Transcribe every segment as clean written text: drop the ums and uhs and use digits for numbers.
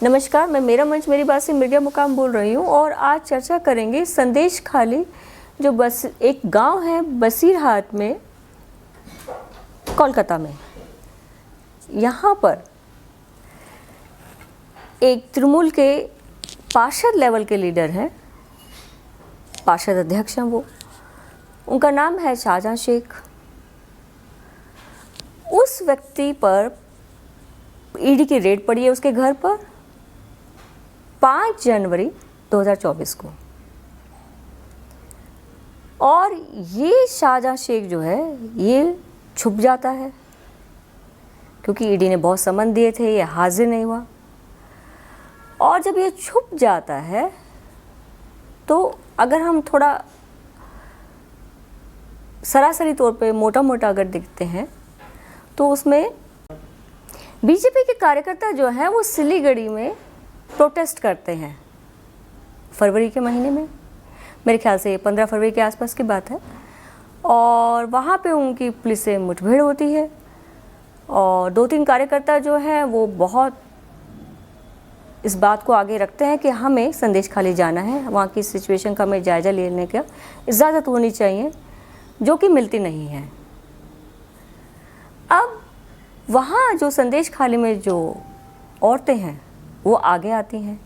नमस्कार, मैं मेरा मंच मेरी बात से मीडिया मुकाम बोल रही हूँ और आज चर्चा करेंगे संदेश खाली जो बस एक गांव है बसीरहाट में, कोलकाता में। यहाँ पर एक तृणमूल के पार्षद लेवल के लीडर हैं, पार्षद अध्यक्ष हैं वो, उनका नाम है शाहजहां शेख। उस व्यक्ति पर ईडी की रेड पड़ी है उसके घर पर 5 जनवरी 2024 को। और ये शाहजहां शेख जो है ये छुप जाता है क्योंकि ईडी ने बहुत समन दिए थे, ये हाजिर नहीं हुआ। और जब ये छुप जाता है तो अगर हम थोड़ा सरासरी तौर पे मोटा मोटा अगर देखते हैं तो उसमें बीजेपी के कार्यकर्ता जो हैं वो सिलीगुड़ी में प्रोटेस्ट करते हैं फरवरी के महीने में, मेरे ख्याल से 15 फरवरी के आसपास की बात है। और वहाँ पे उनकी पुलिस से मुठभेड़ होती है और 2-3 कार्यकर्ता जो हैं वो बहुत इस बात को आगे रखते हैं कि हमें संदेश खाली जाना है, वहाँ की सिचुएशन का हमें जायज़ा लेने का इजाज़त होनी चाहिए, जो कि मिलती नहीं है। अब वहाँ जो संदेश खाली में जो औरतें हैं वो आगे आती हैं।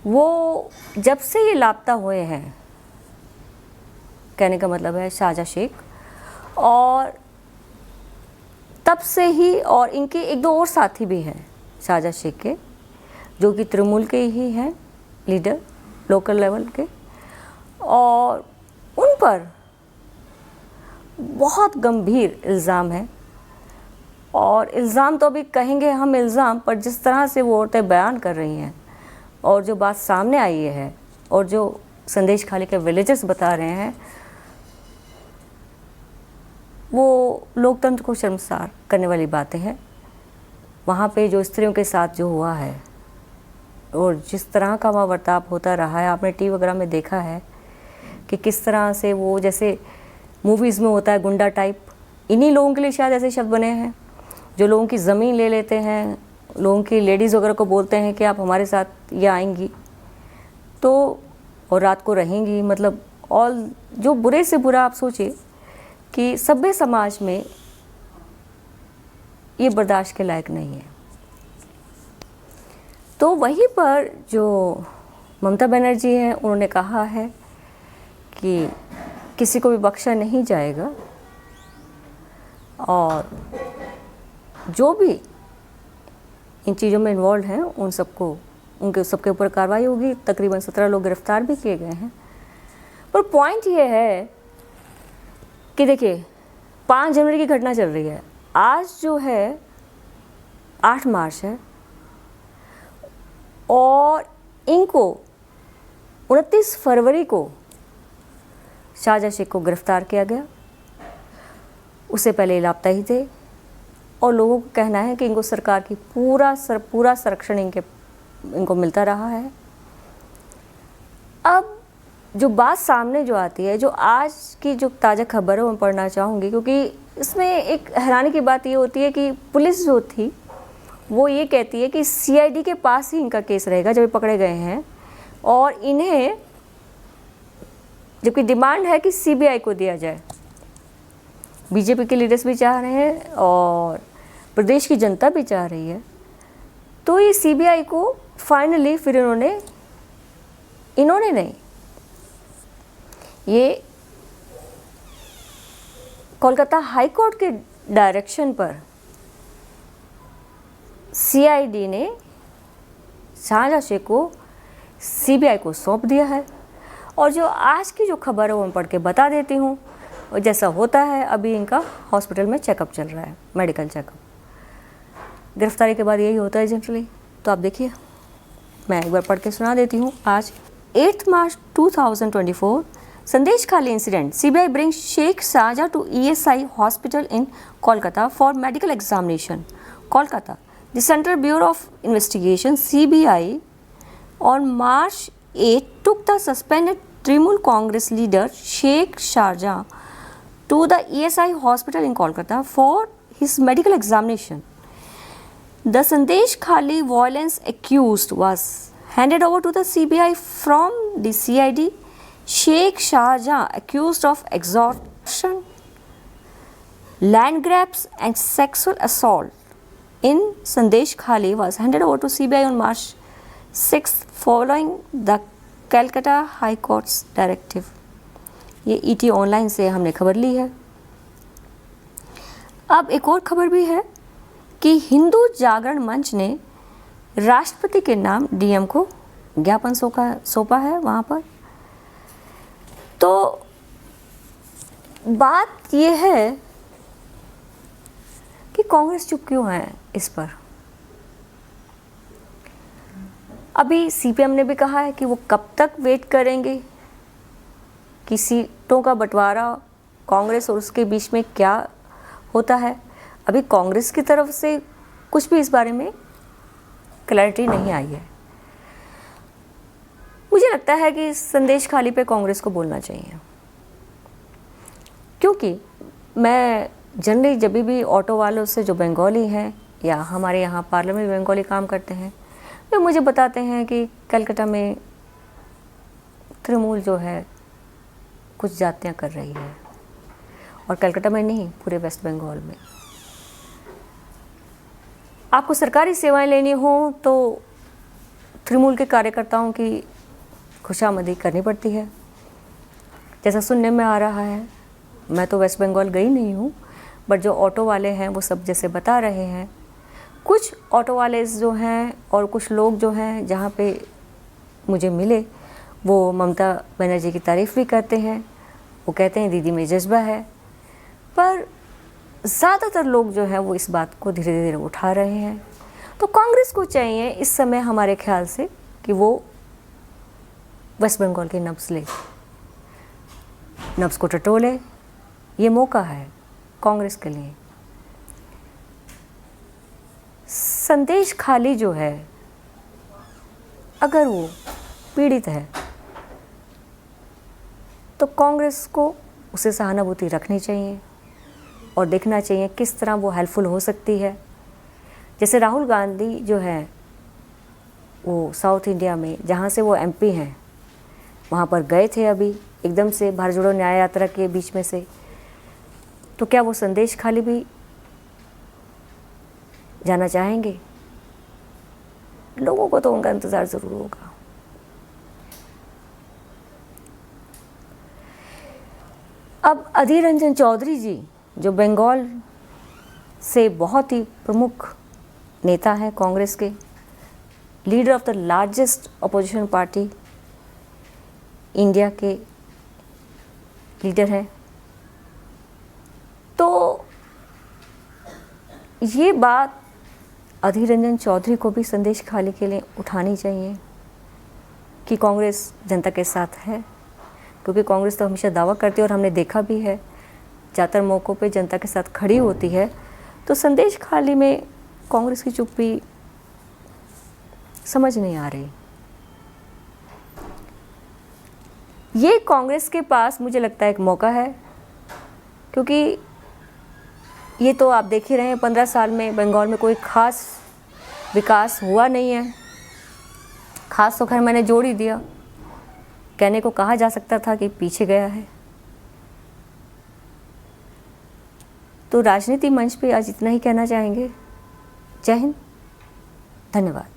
वो जब से ये लापता हुए हैं, कहने का मतलब है शाहजहां शेख, और तब से ही, और इनके 1-2 और साथी भी हैं शाहजहां शेख के, जो कि तृणमूल के ही हैं लीडर लोकल लेवल के, और उन पर बहुत गंभीर इल्ज़ाम है। और इल्ज़ाम तो अभी कहेंगे हम इल्ज़ाम, पर जिस तरह से वो औरतें बयान कर रही हैं और जो बात सामने आई है और जो संदेश खाली के विलेजर्स बता रहे हैं, वो लोकतंत्र को शर्मसार करने वाली बातें हैं। वहाँ पे जो स्त्रियों के साथ जो हुआ है और जिस तरह का वहाँ बर्ताव होता रहा है, आपने टीवी वगैरह में देखा है कि किस तरह से वो, जैसे मूवीज़ में होता है गुंडा टाइप, इन्हीं लोगों के लिए शायद ऐसे शब्द बने हैं जो लोगों की ज़मीन ले लेते हैं, लोगों की लेडीज़ वगैरह को बोलते हैं कि आप हमारे साथ ये आएंगी तो और रात को रहेंगी, मतलब और जो बुरे से बुरा आप सोचिए कि सभ्य समाज में ये बर्दाश्त के लायक नहीं है। तो वहीं पर जो ममता बनर्जी हैं उन्होंने कहा है कि किसी को भी बख्शा नहीं जाएगा और जो भी इन चीज़ों में इन्वॉल्व हैं उन सबको, उनके सबके ऊपर कार्रवाई होगी। तकरीबन 17 लोग गिरफ्तार भी किए गए हैं। पर पॉइंट ये है कि देखिए 5 जनवरी की घटना चल रही है, आज जो है 8 मार्च है और इनको 29 फरवरी को शाहजहां शेख को गिरफ्तार किया गया। उससे पहले लापता ही थे और लोगों को कहना है कि इनको सरकार की पूरा संरक्षण इनको मिलता रहा है। अब जो बात सामने जो आती है, जो आज की जो ताज़ा खबर है वो मैं पढ़ना चाहूँगी, क्योंकि इसमें एक हैरानी की बात ये होती है कि पुलिस जो थी वो ये कहती है कि सीआईडी के पास ही इनका केस रहेगा जब ये पकड़े गए हैं, और इन्हें जबकि डिमांड है कि सीबीआई को दिया जाए। बीजेपी के लीडर्स भी चाह रहे हैं और प्रदेश की जनता भी चाह रही है। तो ये सीबीआई को फाइनली फिर इन्होंने नहीं, ये कोलकाता हाई कोर्ट के डायरेक्शन पर सीआईडी ने शाहजहां शेख को सीबीआई को सौंप दिया है। और जो आज की जो खबर है वो मैं पढ़ के बता देती हूँ। और जैसा होता है, अभी इनका हॉस्पिटल में चेकअप चल रहा है, मेडिकल चेकअप। गिरफ्तारी के बाद यही होता है जनरली। तो आप देखिए, मैं एक बार पढ़ के सुना देती हूँ। आज 8 मार्च 2024 संदेश खाली incident, CBI brings Sheikh Shahjahan to ESI hospital in Kolkata for medical examination. Kolkata. The Central Bureau of Investigation (CBI) on March 8 took the suspended Trinamool Congress leader Sheikh Shahjahan to the ESI hospital in Kolkata for his medical examination. The Sandesh Khali violence accused was handed over to the CBI from the CID. Sheikh Shahjahan, accused of extortion, land grabs and sexual assault in Sandesh Khali, was handed over to CBI on March 6th following the Calcutta High Court's directive. ये ET online से हमने खबर ली है। अब एक और खबर भी है कि हिंदू जागरण मंच ने राष्ट्रपति के नाम DM को ज्ञापन सौंपा है वहाँ पर। तो बात ये है कि कांग्रेस चुप क्यों है इस पर। अभी CPM ने भी कहा है कि वो कब तक वेट करेंगे कि सीटों का बंटवारा कांग्रेस और उसके बीच में क्या होता है। अभी कांग्रेस की तरफ से कुछ भी इस बारे में क्लैरिटी नहीं आई है। मुझे लगता है कि संदेश खाली पे कांग्रेस को बोलना चाहिए, क्योंकि मैं जनरली जब भी ऑटो वालों से जो बंगाली हैं या हमारे यहाँ पार्लियामेंट में बंगाली काम करते हैं, वे मुझे बताते हैं कि कलकत्ता में तृणमूल जो है कुछ जातियाँ कर रही है, और कलकत्ता में नहीं, पूरे वेस्ट बंगाल में। आपको सरकारी सेवाएं लेनी हो तो तृणमूल के कार्यकर्ताओं की खुशामदी करनी पड़ती है, जैसा सुनने में आ रहा है। मैं तो वेस्ट बंगाल गई नहीं हूँ, बट जो ऑटो वाले हैं वो सब जैसे बता रहे हैं। कुछ ऑटो वाले जो हैं और कुछ लोग जो हैं जहाँ पे मुझे मिले, वो ममता बनर्जी की तारीफ़ भी करते हैं। वो कहते हैं दीदी में जज्बा है, पर ज़्यादातर लोग जो हैं वो इस बात को धीरे धीरे उठा रहे हैं। तो कांग्रेस को चाहिए इस समय हमारे ख्याल से कि वो वेस्ट बंगाल की नब्ज़ ले, नब्ज़ को टटोले। ये मौका है कांग्रेस के लिए। संदेश खाली जो है, अगर वो पीड़ित है तो कांग्रेस को उसे सहानुभूति रखनी चाहिए और देखना चाहिए किस तरह वो हेल्पफुल हो सकती है। जैसे राहुल गांधी जो है वो साउथ इंडिया में, जहाँ से वो MP हैं, वहाँ पर गए थे अभी एकदम से भारत जोड़ो न्याय यात्रा के बीच में से। तो क्या वो संदेश खाली भी जाना चाहेंगे? लोगों को तो उनका इंतज़ार ज़रूर होगा। अब अधीर रंजन चौधरी जी, जो बंगाल से बहुत ही प्रमुख नेता हैं कांग्रेस के, leader of the largest opposition party India के लीडर हैं, तो ये बात अधीर रंजन चौधरी को भी संदेश खाली के लिए उठानी चाहिए कि कांग्रेस जनता के साथ है। क्योंकि कांग्रेस तो हमेशा दावा करती है और हमने देखा भी है, ज़्यादातर मौक़ों पे जनता के साथ खड़ी होती है। तो संदेश खाली में कांग्रेस की चुप्पी समझ नहीं आ रही। ये कांग्रेस के पास मुझे लगता है एक मौका है, क्योंकि ये तो आप देख ही रहे हैं 15 साल में बंगाल में कोई ख़ास विकास हुआ नहीं है। ख़ास तो खैर मैंने जोड़ ही दिया, कहने को कहा जा सकता था कि पीछे गया है। तो राजनीति मंच पे आज इतना ही कहना चाहेंगे। जय हिंद, धन्यवाद।